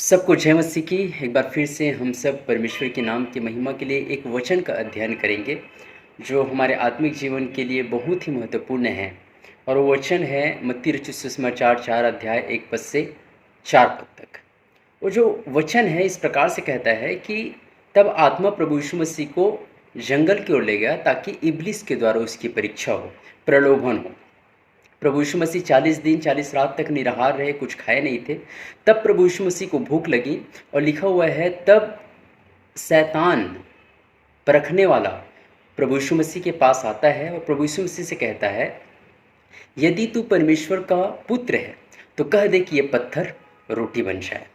सबको जय मसीह की। एक बार फिर से हम सब परमेश्वर के नाम की महिमा के लिए एक वचन का अध्ययन करेंगे जो हमारे आत्मिक जीवन के लिए बहुत ही महत्वपूर्ण है। और वो वचन है मत्ती रचित सुसमाचार 4 अध्याय 1 पद से 4 पद तक। वो जो वचन है इस प्रकार से कहता है कि तब आत्मा प्रभु यीशु मसीह को जंगल की ओर ले गया ताकि इब्लिस के द्वारा उसकी परीक्षा हो, प्रलोभन हो। प्रभु यीशु मसीह 40 दिन 40 रात तक निराहार रहे, कुछ खाए नहीं थे। तब प्रभु यीशु मसीह को भूख लगी और लिखा हुआ है तब शैतान परखने वाला प्रभु यीशु मसीह के पास आता है और प्रभु यीशु मसीह से कहता है, यदि तू परमेश्वर का पुत्र है तो कह दे कि ये पत्थर रोटी बन जाए।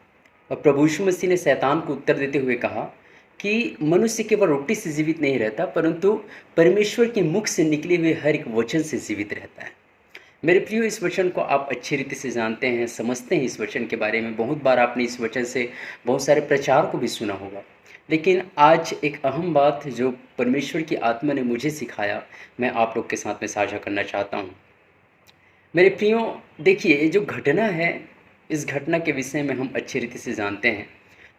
और प्रभु यीशु मसीह ने शैतान को उत्तर देते हुए कहा कि मनुष्य केवल रोटी से जीवित नहीं रहता परंतु परमेश्वर के मुख से निकले हुए हर एक वचन से जीवित रहता है। मेरे प्रियो, इस वचन को आप अच्छी रीति से जानते हैं, समझते हैं। इस वचन के बारे में बहुत बार आपने इस वचन से बहुत सारे प्रचार को भी सुना होगा। लेकिन आज एक अहम बात जो परमेश्वर की आत्मा ने मुझे सिखाया, मैं आप लोग के साथ में साझा करना चाहता हूँ। मेरे प्रियो, देखिए, ये जो घटना है, इस घटना के विषय में हम अच्छी रीति से जानते हैं।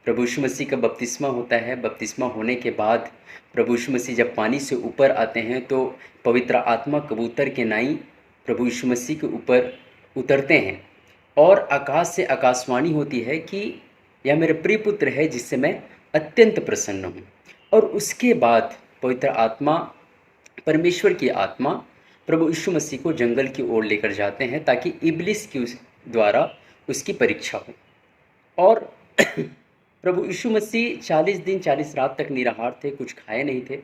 प्रभु यीशु मसीह का बपतिस्मा होता है। बपतिस्मा होने के बाद प्रभु यीशु मसीह जब पानी से ऊपर आते हैं तो पवित्र आत्मा कबूतर के नाई प्रभु यीशु मसीह के ऊपर उतरते हैं और आकाश से आकाशवाणी होती है कि यह मेरे प्रिय पुत्र है जिससे मैं अत्यंत प्रसन्न हूँ। और उसके बाद पवित्र आत्मा, परमेश्वर की आत्मा प्रभु यीशु मसीह को जंगल की ओर लेकर जाते हैं ताकि इब्लिस की द्वारा उसकी परीक्षा हो। और प्रभु यीशु मसीह 40 दिन 40 रात तक निराहार थे, कुछ खाए नहीं थे।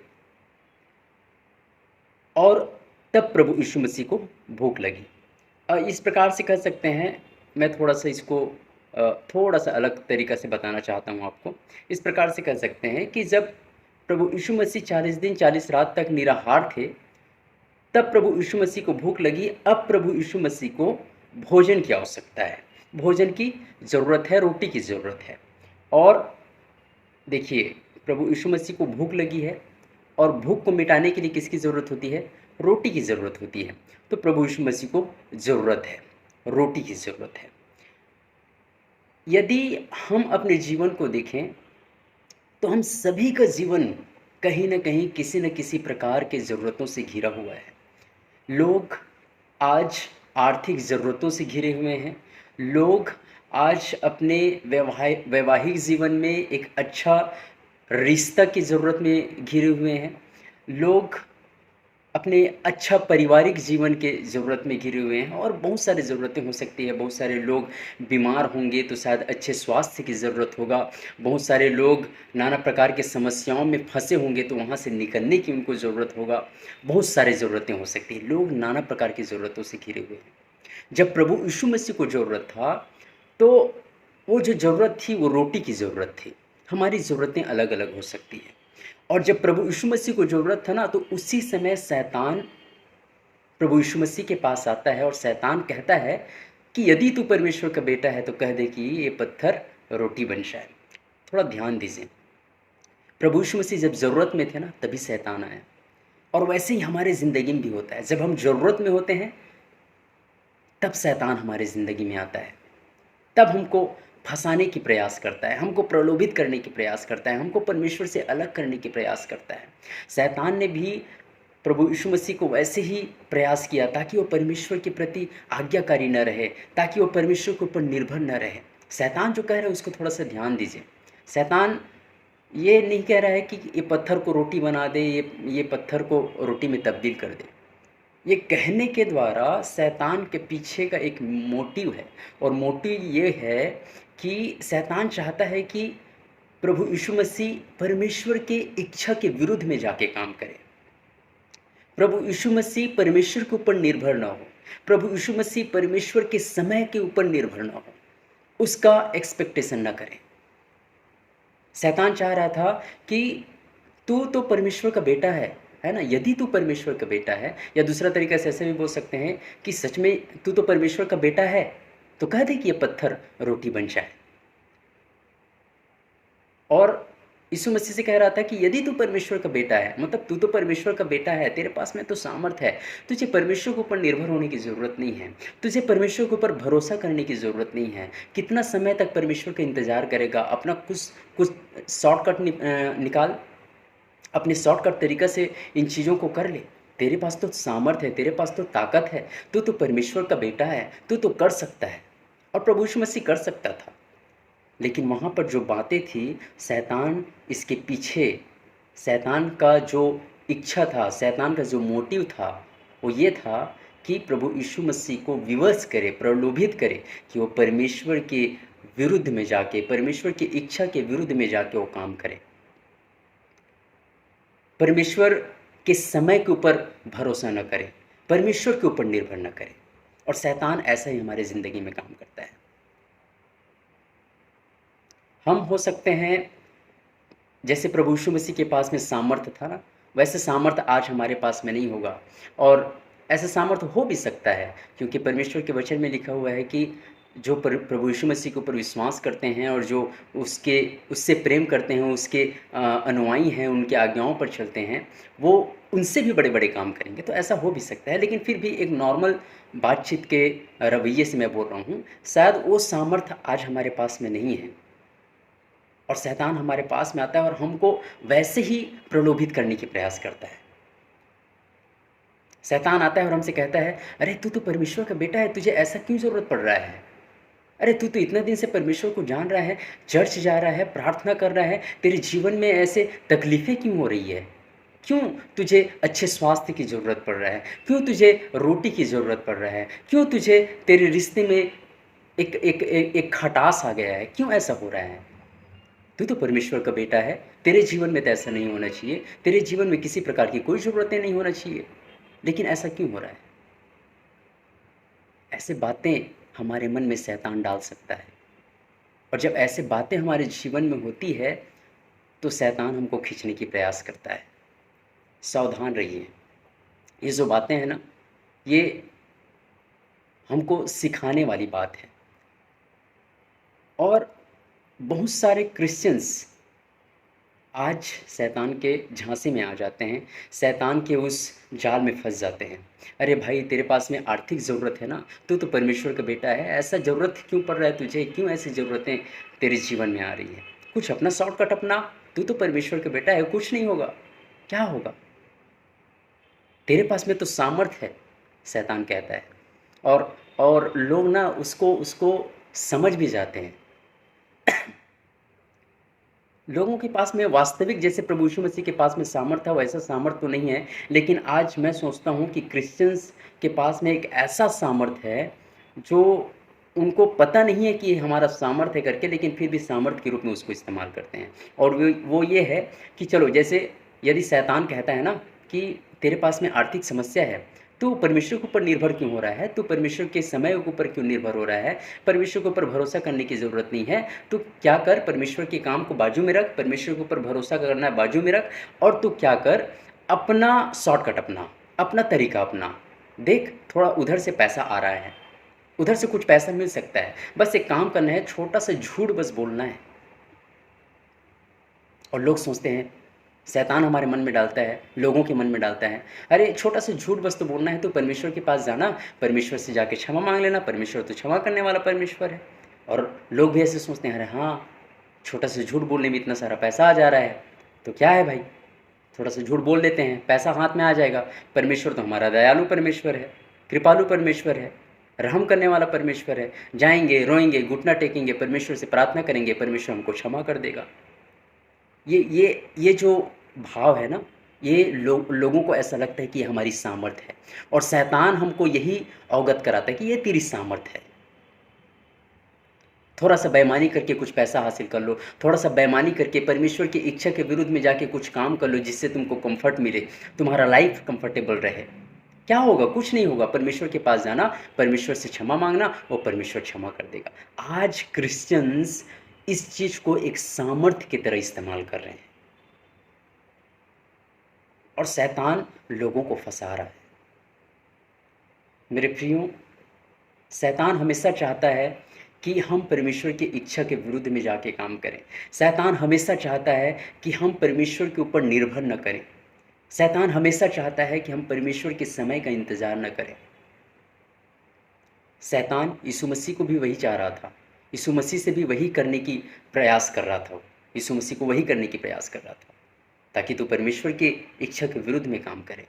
और तब प्रभु यीशु मसीह को भूख लगी। इस प्रकार से कह सकते हैं, मैं थोड़ा सा इसको थोड़ा सा अलग तरीक़ा से बताना चाहता हूँ आपको। इस प्रकार से कह सकते हैं कि जब प्रभु यीशु मसीह 40 दिन 40 रात तक निराहार थे, तब प्रभु यीशु मसीह को भूख लगी। अब प्रभु यीशु मसीह को भोजन की आवश्यकता है, भोजन की ज़रूरत है, रोटी की ज़रूरत है। और देखिए, प्रभु यीशु मसीह को भूख लगी है और भूख को मिटाने के लिए किसकी ज़रूरत होती है? रोटी की ज़रूरत होती है। तो प्रभु यीशु मसीह को ज़रूरत है, रोटी की ज़रूरत है। यदि हम अपने जीवन को देखें तो हम सभी का जीवन कहीं न कहीं किसी न किसी प्रकार के ज़रूरतों से घिरा हुआ है। लोग आज आर्थिक ज़रूरतों से घिरे हुए हैं। लोग आज अपने वैवाहिक जीवन में एक अच्छा रिश्ता की ज़रूरत में घिरे हुए हैं। लोग अपने अच्छा पारिवारिक जीवन के ज़रूरत में घिरे हुए हैं और बहुत सारी ज़रूरतें हो सकती है। बहुत सारे लोग बीमार होंगे तो शायद अच्छे स्वास्थ्य की ज़रूरत होगा। बहुत सारे लोग नाना प्रकार के समस्याओं में फंसे होंगे तो वहाँ से निकलने की उनको ज़रूरत होगा। बहुत सारी ज़रूरतें हो सकती हैं। लोग नाना प्रकार की ज़रूरतों से घिरे हुए हैं। जब प्रभु यीशु मसीह को ज़रूरत था तो वो जो ज़रूरत थी वो रोटी की ज़रूरत थी। हमारी ज़रूरतें अलग अलग हो सकती हैं। और जब प्रभु यीशु मसीह को ज़रूरत था ना, तो उसी समय शैतान प्रभु यीशु मसीह के पास आता है और शैतान कहता है कि यदि तू परमेश्वर का बेटा है तो कह दे कि ये पत्थर रोटी बन जाए। थोड़ा ध्यान दीजिए, प्रभु यीशु मसीह जब ज़रूरत में थे ना, तभी शैतान आया। और वैसे ही हमारे ज़िंदगी में भी होता है। जब हम ज़रूरत में होते हैं तब शैतान हमारे ज़िंदगी में आता है। तब हमको फंसाने की प्रयास करता है, हमको प्रलोभित करने की प्रयास करता है, हमको परमेश्वर से अलग करने की प्रयास करता है। शैतान ने भी प्रभु यीशु मसीह को वैसे ही प्रयास किया ताकि वो परमेश्वर के प्रति आज्ञाकारी न रहे, ताकि वो परमेश्वर के ऊपर निर्भर न रहे। शैतान जो कह रहा है उसको थोड़ा सा ध्यान दीजिए। शैतान ये नहीं कह रहा है कि ये पत्थर को रोटी बना दे, ये पत्थर को रोटी में तब्दील कर दे। ये कहने के द्वारा शैतान के पीछे का एक मोटिव है। और मोटिव ये है कि शैतान चाहता है कि प्रभु यीशु मसीह परमेश्वर के इच्छा के विरुद्ध में जाके काम करे। प्रभु यीशु मसीह परमेश्वर के ऊपर निर्भर ना हो। प्रभु यीशु मसीह परमेश्वर के समय के ऊपर निर्भर ना हो, उसका एक्सपेक्टेशन ना करे। शैतान चाह रहा था कि तू तो परमेश्वर का बेटा है ना, यदि तू परमेश्वर का बेटा है, या दूसरा तरीका से ऐसे भी बोल सकते हैं कि सच में तू तो परमेश्वर का बेटा है तो कह दे कि ये पत्थर रोटी बन जाए। और यीशु मसीह से कह रहा था कि यदि तू परमेश्वर का बेटा है, मतलब तू तो परमेश्वर का बेटा है, तेरे पास में तो सामर्थ है, तुझे परमेश्वर के ऊपर निर्भर होने की ज़रूरत नहीं है, तुझे परमेश्वर के ऊपर भरोसा करने की ज़रूरत नहीं है। कितना समय तक परमेश्वर का इंतज़ार करेगा? अपना कुछ कुछ शॉर्टकट निकाल, अपने शॉर्टकट तरीक़ा से इन चीज़ों को कर ले। तेरे पास तो सामर्थ है, तेरे पास तो ताकत है, तू तो परमेश्वर का बेटा है, तू तो कर सकता है। और प्रभु यीशु मसीह कर सकता था। लेकिन वहाँ पर जो बातें थी, शैतान इसके पीछे, शैतान का जो इच्छा था, शैतान का जो मोटिव था, वो ये था कि प्रभु यीशु मसीह को विवश करे, प्रलोभित करे कि वो परमेश्वर के विरुद्ध में जाके, परमेश्वर की इच्छा के विरुद्ध में जाके वो काम करे। परमेश्वर के समय के ऊपर भरोसा न करे, परमेश्वर के ऊपर निर्भर न करे। और शैतान ऐसा ही हमारे ज़िंदगी में काम करता है। हम हो सकते हैं, जैसे प्रभु यीशु मसीह के पास में सामर्थ्य था ना, वैसे सामर्थ्य आज हमारे पास में नहीं होगा। और ऐसा सामर्थ्य हो भी सकता है, क्योंकि परमेश्वर के वचन में लिखा हुआ है कि जो प्रभु यीशु मसीह के ऊपर विश्वास करते हैं और जो उससे प्रेम करते हैं, उसके अनुयायी हैं, उनकी आज्ञाओं पर चलते हैं, वो उनसे भी बड़े बड़े काम करेंगे। तो ऐसा हो भी सकता है, लेकिन फिर भी एक नॉर्मल बातचीत के रवैये से मैं बोल रहा हूँ, शायद वो सामर्थ्य आज हमारे पास में नहीं है। और शैतान हमारे पास में आता है और हमको वैसे ही प्रलोभित करने की प्रयास करता है। शैतान आता है और हमसे कहता है, अरे तू तो परमेश्वर का बेटा है, तुझे ऐसा क्यों ज़रूरत पड़ रहा है? अरे तू तो इतना दिन से परमेश्वर को जान रहा है, चर्च जा रहा है, प्रार्थना कर रहा है, तेरे जीवन में ऐसे तकलीफ़ें क्यों हो रही है? क्यों तुझे अच्छे स्वास्थ्य की ज़रूरत पड़ रहा है? क्यों तुझे रोटी की ज़रूरत पड़ रहा है? क्यों तुझे तेरे रिश्ते में एक खटास आ गया है? क्यों ऐसा हो रहा है? तू तो परमेश्वर का बेटा है, तेरे जीवन में तो ऐसा नहीं होना चाहिए, तेरे जीवन में किसी प्रकार की कोई ज़रूरतें नहीं होना चाहिए, लेकिन ऐसा क्यों हो रहा है? ऐसे बातें हमारे मन में शैतान डाल सकता है। और जब ऐसे बातें हमारे जीवन में होती है, तो शैतान हमको खींचने की प्रयास करता है। सावधान रहिए। ये जो बातें हैं ना, ये हमको सिखाने वाली बात है। और बहुत सारे क्रिश्चियंस आज शैतान के झांसे में आ जाते हैं, शैतान के उस जाल में फंस जाते हैं। अरे भाई, तेरे पास में आर्थिक ज़रूरत है ना, तू तो परमेश्वर का बेटा है, ऐसा ज़रूरत क्यों पड़ रहा है तुझे? क्यों ऐसी ज़रूरतें तेरे जीवन में आ रही हैं? कुछ अपना शॉर्टकट अपना, तू तो परमेश्वर का बेटा है, कुछ नहीं होगा। क्या होगा? तेरे पास में तो सामर्थ है, शैतान कहता है। और लोग ना उसको उसको समझ भी जाते हैं। लोगों के पास में वास्तविक, जैसे प्रभु यीशु मसीह के पास में सामर्थ है, वैसा सामर्थ तो नहीं है। लेकिन आज मैं सोचता हूँ कि क्रिश्चियंस के पास में एक ऐसा सामर्थ है जो उनको पता नहीं है कि ये हमारा सामर्थ है करके, लेकिन फिर भी सामर्थ के रूप में उसको इस्तेमाल करते हैं। और वो ये है कि चलो, जैसे यदि शैतान कहता है ना कि तेरे पास में आर्थिक समस्या है, तू परमेश्वर के ऊपर निर्भर क्यों हो रहा है? तू परमेश्वर के समय के ऊपर क्यों निर्भर हो रहा है? परमेश्वर के ऊपर भरोसा करने की ज़रूरत नहीं है। तू क्या कर, परमेश्वर के काम को बाजू में रख, परमेश्वर के ऊपर भरोसा करना है बाजू में रख, और तू क्या कर, अपना शॉर्टकट अपना, अपना तरीका अपना। देख, थोड़ा उधर से पैसा आ रहा है, उधर से कुछ पैसा मिल सकता है, बस एक काम करना है, छोटा सा झूठ बस बोलना है। और लोग सोचते हैं, शैतान हमारे मन में डालता है, लोगों के मन में डालता है, अरे छोटा सा झूठ बस तो बोलना है, तो परमेश्वर के पास जाना, परमेश्वर से जाके क्षमा मांग लेना, परमेश्वर तो क्षमा करने वाला परमेश्वर है। और लोग भी ऐसे सोचते हैं, अरे हाँ, छोटा सा झूठ बोलने में इतना सारा पैसा आ जा रहा है, तो क्या है भाई, थोड़ा सा झूठ बोल देते हैं, पैसा हाथ में आ जाएगा। परमेश्वर तो हमारा दयालु परमेश्वर है, कृपालु परमेश्वर है, रहम करने वाला परमेश्वर है। जाएंगे, रोएंगे, घुटना टेकेंगे, परमेश्वर से प्रार्थना करेंगे, परमेश्वर हमको क्षमा कर देगा। ये जो भाव है ना, ये लोगों को ऐसा लगता है कि ये हमारी सामर्थ है। और शैतान हमको यही अवगत कराता है कि ये तेरी सामर्थ है। थोड़ा सा बेईमानी करके कुछ पैसा हासिल कर लो, थोड़ा सा बेईमानी करके परमेश्वर की इच्छा के विरुद्ध में जाके कुछ काम कर लो, जिससे तुमको कंफर्ट मिले, तुम्हारा लाइफ कंफर्टेबल रहे। क्या होगा? कुछ नहीं होगा। परमेश्वर के पास जाना, परमेश्वर से क्षमा मांगना, वो परमेश्वर क्षमा कर देगा। आज क्रिश्चियंस इस चीज़ को एक सामर्थ्य की तरह इस्तेमाल कर रहे हैं, और शैतान लोगों को फंसा रहा है। मेरे प्रियो, शैतान हमेशा चाहता है कि हम परमेश्वर की इच्छा के विरुद्ध में जाके काम करें। शैतान हमेशा चाहता है कि हम परमेश्वर के ऊपर निर्भर न करें। शैतान हमेशा चाहता है कि हम परमेश्वर के समय का इंतज़ार न करें। शैतान यीशु मसीह को भी वही चाह रहा था। यीशु मसीह से भी वही करने की प्रयास कर रहा था। यीशु मसीह को वही करने की प्रयास कर रहा था, ताकि तू परमेश्वर की इच्छा के विरुद्ध में काम करे।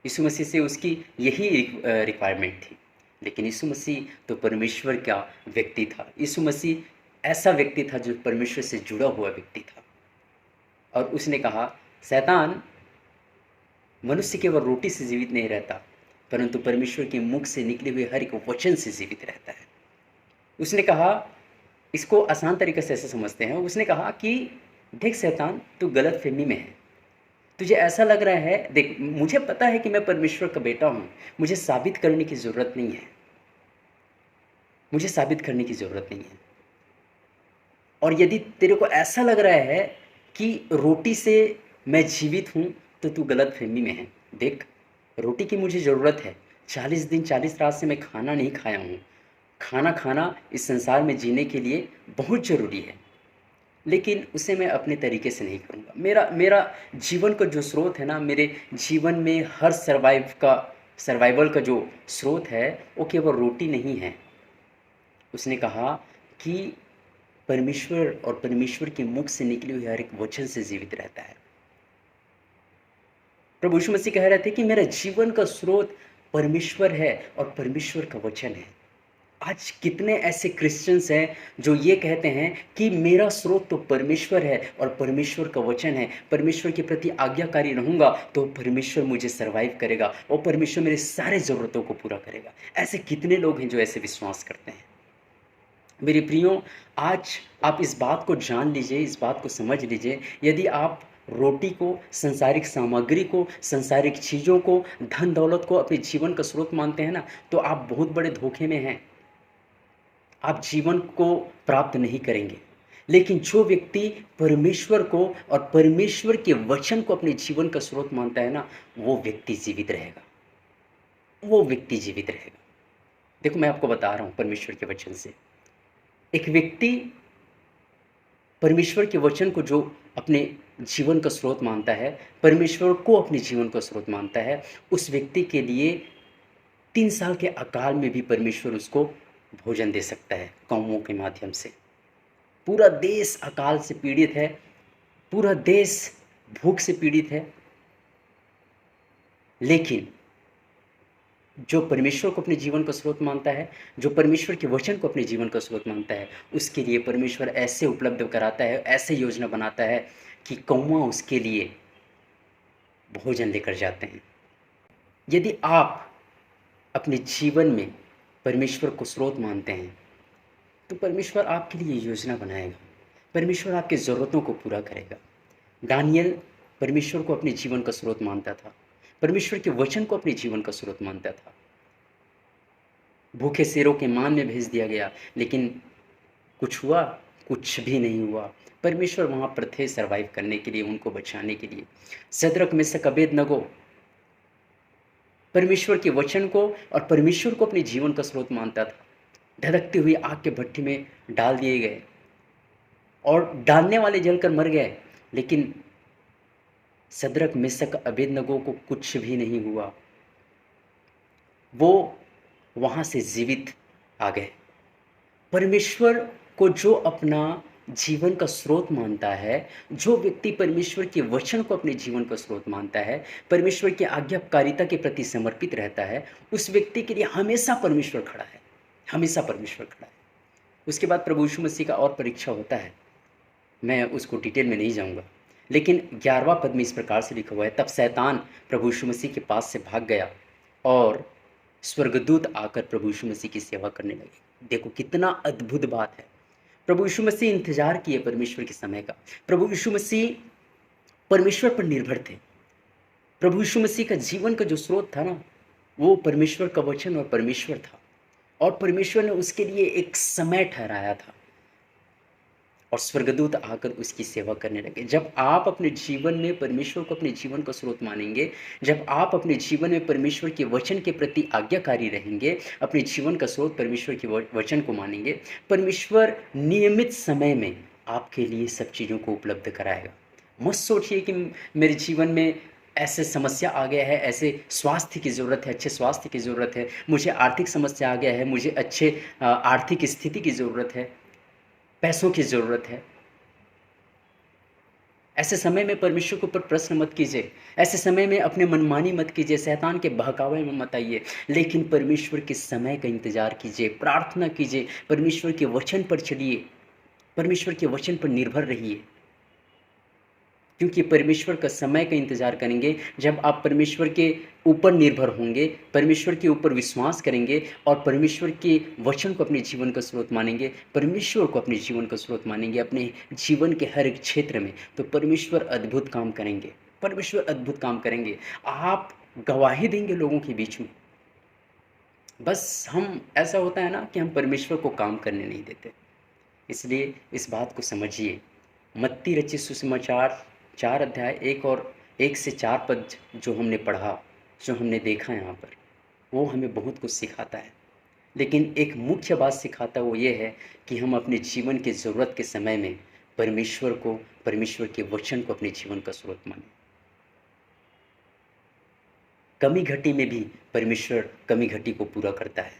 यीशु मसीह से उसकी यही रिक्वायरमेंट थी। लेकिन यीशु मसीह तो परमेश्वर का व्यक्ति था। यीशु मसीह ऐसा व्यक्ति था जो परमेश्वर से जुड़ा हुआ व्यक्ति था। और उसने कहा, शैतान, मनुष्य केवल रोटी से जीवित नहीं रहता, परंतु परमेश्वर के मुख से निकले हुए हर एक वचन से जीवित रहता है। उसने कहा, इसको आसान तरीके से ऐसे समझते हैं, उसने कहा कि देख शैतान, तू गलत फहमी में है। तुझे ऐसा लग रहा है, देख मुझे पता है कि मैं परमेश्वर का बेटा हूँ, मुझे साबित करने की ज़रूरत नहीं है। मुझे साबित करने की ज़रूरत नहीं है। और यदि तेरे को ऐसा लग रहा है कि रोटी से मैं जीवित हूँ, तो तू गलत फहमी में है। देख, रोटी की मुझे ज़रूरत है। 40 दिन 40 रात से मैं खाना नहीं खाया हूँ। खाना खाना इस संसार में जीने के लिए बहुत ज़रूरी है, लेकिन उसे मैं अपने तरीके से नहीं करूँगा। मेरा मेरा जीवन का जो स्रोत है ना, मेरे जीवन में हर सर्वाइवल का जो स्रोत है, वो केवल रोटी नहीं है। उसने कहा कि परमेश्वर और परमेश्वर के मुख से निकले हुए हर एक वचन से जीवित रहता है। प्रभु यीशु मसीह कह रहे थे कि मेरा जीवन का स्रोत परमेश्वर है और परमेश्वर का वचन है। आज कितने ऐसे क्रिश्चियंस हैं जो ये कहते हैं कि मेरा स्रोत तो परमेश्वर है और परमेश्वर का वचन है। परमेश्वर के प्रति आज्ञाकारी रहूँगा तो परमेश्वर मुझे सर्वाइव करेगा और परमेश्वर मेरे सारे ज़रूरतों को पूरा करेगा। ऐसे कितने लोग हैं जो ऐसे विश्वास करते हैं। मेरे प्रियो, आज आप इस बात को जान लीजिए, इस बात को समझ लीजिए, यदि आप रोटी को, सांसारिक सामग्री को, सांसारिक चीज़ों को, धन दौलत को अपने जीवन का स्रोत मानते हैं ना, तो आप बहुत बड़े धोखे में हैं। आप जीवन को प्राप्त नहीं करेंगे। लेकिन जो व्यक्ति परमेश्वर को और परमेश्वर के वचन को अपने जीवन का स्रोत मानता है ना, वो व्यक्ति जीवित रहेगा। वो व्यक्ति जीवित रहेगा। देखो, मैं आपको बता रहा हूँ परमेश्वर के वचन से। एक व्यक्ति परमेश्वर के वचन को जो अपने जीवन का स्रोत मानता है, परमेश्वर को अपने जीवन का स्रोत मानता है, उस व्यक्ति के लिए 3 साल के अकाल में भी परमेश्वर उसको भोजन दे सकता है, कौमों के माध्यम से। पूरा देश अकाल से पीड़ित है, पूरा देश भूख से पीड़ित है, लेकिन जो परमेश्वर को अपने जीवन का स्रोत मानता है, जो परमेश्वर के वचन को अपने जीवन का स्रोत मानता है, उसके लिए परमेश्वर ऐसे उपलब्ध कराता है, ऐसे योजना बनाता है कि कौवा उसके लिए भोजन लेकर जाते हैं। यदि आप अपने जीवन में परमेश्वर को स्रोत मानते हैं, तो परमेश्वर आपके लिए योजना बनाएगा। परमेश्वर आपकी ज़रूरतों को पूरा करेगा। दानियल परमेश्वर को अपने जीवन का स्रोत मानता था, परमेश्वर के वचन को अपने जीवन का स्रोत मानता था। भूखे शेरों के मान में भेज दिया गया, लेकिन कुछ हुआ? कुछ भी नहीं हुआ। परमेश्वर वहाँ पर थे सर्वाइव करने के लिए, उनको बचाने के लिए। शद्रक, मेशक, अबेदनगो परमेश्वर के वचन को और परमेश्वर को अपने जीवन का स्रोत मानता था। धधकती हुई आग के भट्ठी में डाल दिए गए और डालने वाले जलकर मर गए, लेकिन शद्रक, मेशक, अबेदनगो को कुछ भी नहीं हुआ। वो वहाँ से जीवित आ गए। परमेश्वर को जो अपना जीवन का स्रोत मानता है, जो व्यक्ति परमेश्वर के वचन को अपने जीवन का स्रोत मानता है, परमेश्वर की आज्ञाकारिता के प्रति समर्पित रहता है, उस व्यक्ति के लिए हमेशा परमेश्वर खड़ा है, हमेशा परमेश्वर खड़ा है। उसके बाद प्रभु यीशु मसीह का और परीक्षा होता है, मैं उसको डिटेल में नहीं जाऊंगा, लेकिन 11वां पद में इस प्रकार से लिखा हुआ है, तब शैतान प्रभु यीशु मसीह के पास से भाग गया और स्वर्गदूत आकर प्रभु यीशु मसीह की सेवा करने लगे। देखो कितना अद्भुत बात है। प्रभु यीशु मसीह इंतजार किए परमेश्वर के समय का। प्रभु यीशु मसीह परमेश्वर पर निर्भर थे। प्रभु यीशु मसीह का जीवन का जो स्रोत था ना, वो परमेश्वर का वचन और परमेश्वर था, और परमेश्वर ने उसके लिए एक समय ठहराया था। और स्वर्गदूत आकर उसकी सेवा करने लगे। जब आप अपने जीवन में परमेश्वर को अपने जीवन का स्रोत मानेंगे, जब आप अपने जीवन में परमेश्वर के वचन के प्रति आज्ञाकारी रहेंगे, अपने जीवन का स्रोत परमेश्वर के वचन को मानेंगे, परमेश्वर नियमित समय में आपके लिए सब चीज़ों को उपलब्ध कराएगा। मत सोचिए कि मेरे जीवन में ऐसे समस्या आ गया है, ऐसे स्वास्थ्य की ज़रूरत है, अच्छे स्वास्थ्य की ज़रूरत है, मुझे आर्थिक समस्या आ गया है, मुझे अच्छे आर्थिक स्थिति की ज़रूरत है, पैसों की ज़रूरत है। ऐसे समय में परमेश्वर के ऊपर प्रश्न मत कीजिए, ऐसे समय में अपने मनमानी मत कीजिए, शैतान के बहकावे में मत आइए, लेकिन परमेश्वर के समय का इंतज़ार कीजिए, प्रार्थना कीजिए, परमेश्वर के वचन पर चलिए, परमेश्वर के वचन पर निर्भर रहिए। क्योंकि परमेश्वर का समय का इंतज़ार करेंगे, जब आप परमेश्वर के ऊपर निर्भर होंगे, परमेश्वर के ऊपर विश्वास करेंगे और परमेश्वर के वचन को अपने जीवन का स्रोत मानेंगे, परमेश्वर को अपने जीवन का स्रोत मानेंगे अपने जीवन के हर एक क्षेत्र में, तो परमेश्वर अद्भुत काम करेंगे, परमेश्वर अद्भुत काम करेंगे। आप गवाही देंगे लोगों के बीच में। बस हम ऐसा होता है ना कि हम परमेश्वर को काम करने नहीं देते। इसलिए इस बात को समझिए। मत्ती रचित सुसमाचार 4 अध्याय 1 और 1 से 4 पद जो हमने पढ़ा, जो हमने देखा यहाँ पर, वो हमें बहुत कुछ सिखाता है। लेकिन एक मुख्य बात सिखाता वो ये है कि हम अपने जीवन की ज़रूरत के समय में परमेश्वर को, परमेश्वर के वचन को अपने जीवन का स्रोत मानें। कमी घटी में भी परमेश्वर कमी घटी को पूरा करता है।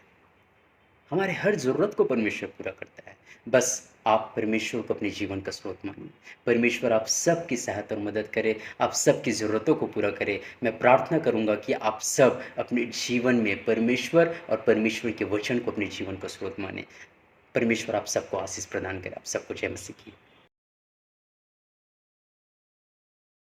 हमारे हर ज़रूरत को परमेश्वर पूरा करता है। बस आप परमेश्वर को अपने जीवन का स्रोत मानिए। परमेश्वर आप सबकी सहायता और मदद करे, आप सबकी ज़रूरतों को पूरा करे। मैं प्रार्थना करूँगा कि आप सब अपने जीवन में परमेश्वर और परमेश्वर के वचन को अपने जीवन का स्रोत मानें। परमेश्वर आप सबको आशीष प्रदान करे। आप सबको जय मसीह की।